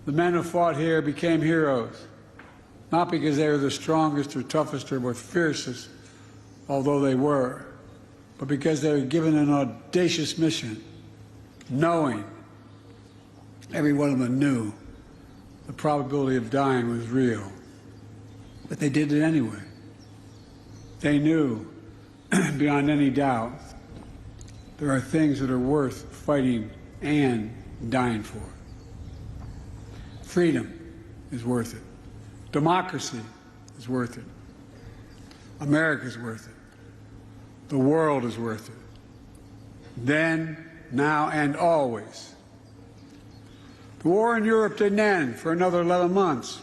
The men who fought here became heroes, not because they were the strongest or toughest or were fiercest, although they were, but because they were given an audacious mission, knowing, every one of them knew, the probability of dying was real. But they did it anyway. They knew, beyond any doubt, there are things that are worth fighting and dying for. Freedom is worth it. Democracy is worth it. America is worth it. The world is worth it. Then, now, and always. The war in Europe didn't end for another 11 months.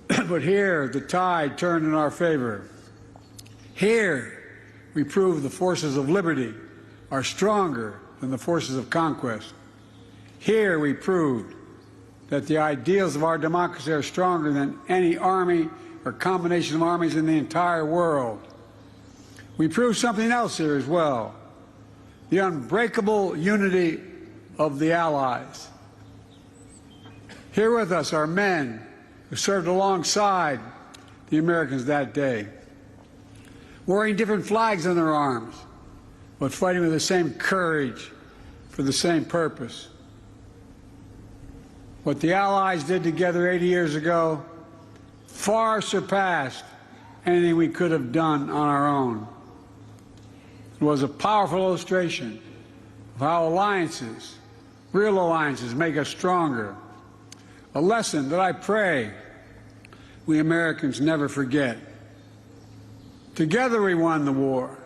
But here, the tide turned in our favor. Here, we proved the forces of liberty are stronger than the forces of conquest. Here, we proved that the ideals of our democracy are stronger than any army or combination of armies in the entire world. We proved something else here as well, the unbreakable unity of the Allies. Here with us are men who served alongside the Americans that day, wearing different flags on their arms, but fighting with the same courage for the same purpose. What the Allies did together 80 years ago far surpassed anything we could have done on our own. It was a powerful illustration of how alliances, real alliances, make us stronger. A lesson that I pray we Americans never forget. Together we won the war.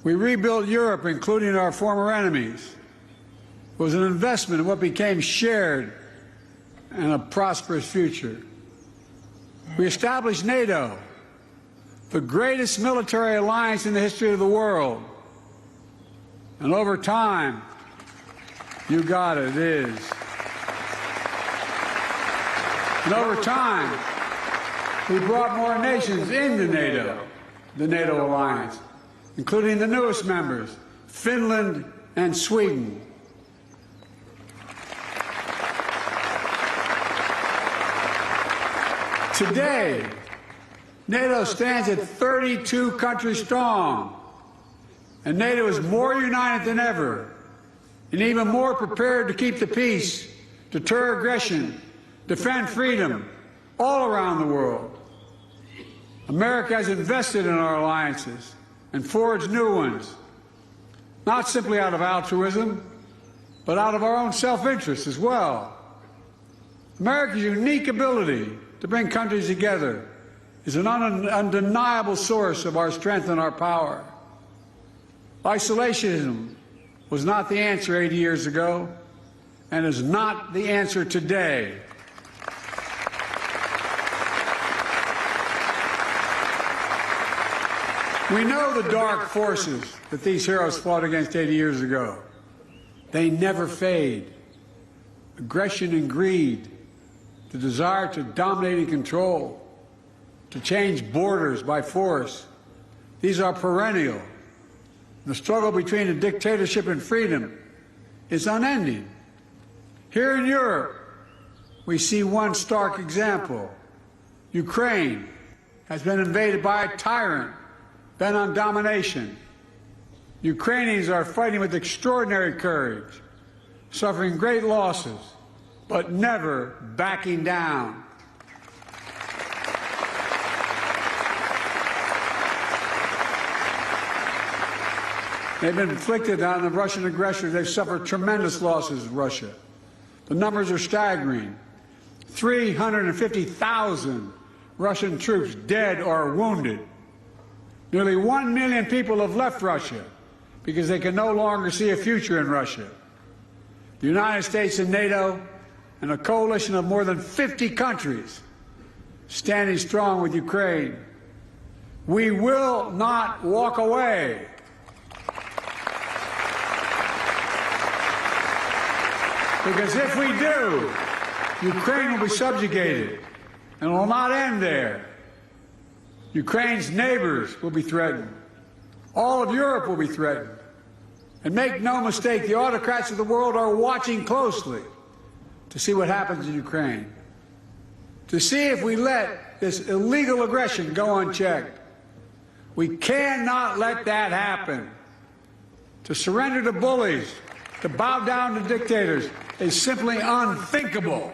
We rebuilt Europe, including our former enemies. It was an investment in what became shared and a prosperous future. We established NATO, the greatest military alliance in the history of the world. And over time, you got it, it is. And over time, we brought more nations into NATO, the NATO alliance, including the newest members, Finland and Sweden. Today, NATO stands at 32 countries strong, and NATO is more united than ever, and even more prepared to keep the peace, deter aggression, defend freedom all around the world. America has invested in our alliances and forged new ones, not simply out of altruism, but out of our own self-interest as well. America's unique ability to bring countries together is an undeniable source of our strength and our power. Isolationism was not the answer 80 years ago and is not the answer today. We know the dark forces that these heroes fought against 80 years ago. They never fade. Aggression and greed, the desire to dominate and control, to change borders by force, these are perennial. The struggle between a dictatorship and freedom is unending. Here in Europe, we see one stark example. Ukraine has been invaded by a tyrant bent on domination. Ukrainians are fighting with extraordinary courage, suffering great losses, but never backing down. They've been inflicted on the Russian aggressors. They've suffered tremendous losses in Russia. The numbers are staggering. 350,000 Russian troops dead or wounded. Nearly 1 million people have left Russia because they can no longer see a future in Russia. The United States and NATO and a coalition of more than 50 countries standing strong with Ukraine. We will not walk away. Because if we do, Ukraine will be subjugated, and it will not end there. Ukraine's neighbors will be threatened. All of Europe will be threatened. And make no mistake, the autocrats of the world are watching closely. to see what happens in Ukraine, to see if we let this illegal aggression go unchecked. We cannot let that happen. To surrender to bullies, to bow down to dictators is simply unthinkable.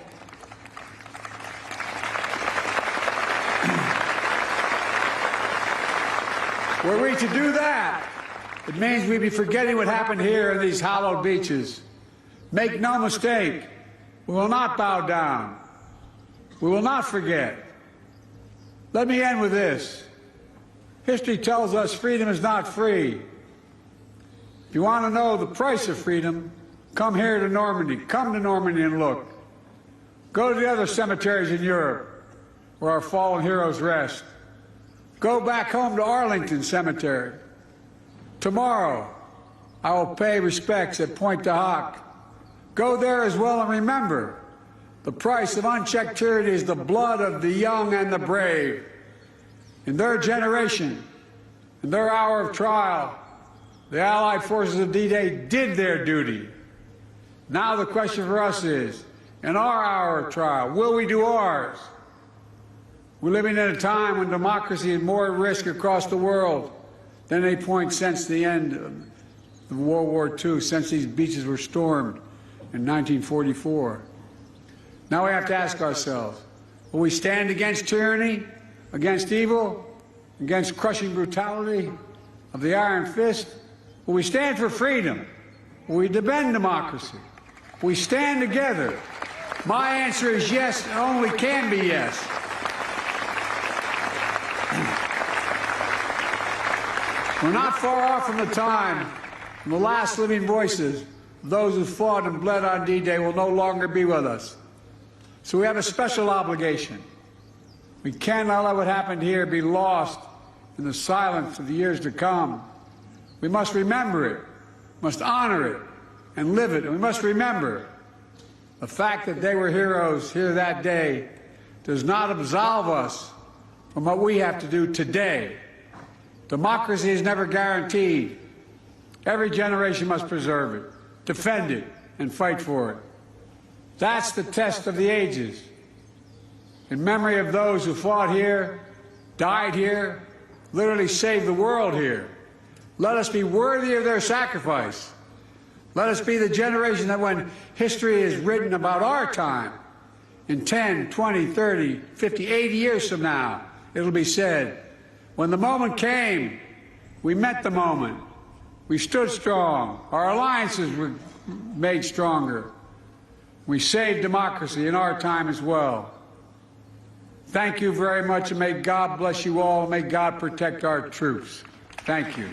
Were we to do that, it means we'd be forgetting what happened here in these hallowed beaches. Make no mistake, we will not bow down. We will not forget. Let me end with this. History tells us freedom is not free. If you want to know the price of freedom, come here to Normandy. Come to Normandy and look. Go to the other cemeteries in Europe where our fallen heroes rest. Go back home to Arlington Cemetery. Tomorrow, I will pay respects at Pointe du Hoc. Go there as well and remember, the price of unchecked tyranny is the blood of the young and the brave. In their generation, in their hour of trial, the Allied forces of D-Day did their duty. Now the question for us is, in our hour of trial, will we do ours? We're living in a time when democracy is more at risk across the world than any point since the end of World War II, since these beaches were stormed in 1944. Now we have to ask ourselves, will we stand against tyranny, against evil, against crushing brutality of the iron fist? Will we stand for freedom? Will we defend democracy? Will we stand together? My answer is yes, and only can be yes. We're not far off from the time when the last living voices of those who fought and bled on D-Day will no longer be with us. So we have a special obligation. We cannot let what happened here be lost in the silence of the years to come. We must remember it, must honor it, and live it. And we must remember the fact that they were heroes here that day does not absolve us from what we have to do today. Democracy is never guaranteed. Every generation must preserve it, defend it, and fight for it. That's the test of the ages. In memory of those who fought here, died here, literally saved the world here, let us be worthy of their sacrifice. Let us be the generation that when history is written about our time, in 10, 20, 30, 50, 80 years from now, it'll be said, when the moment came, we met the moment. We stood strong. Our alliances were made stronger. We saved democracy in our time as well. Thank you very much, and may God bless you all, and may God protect our troops. Thank you.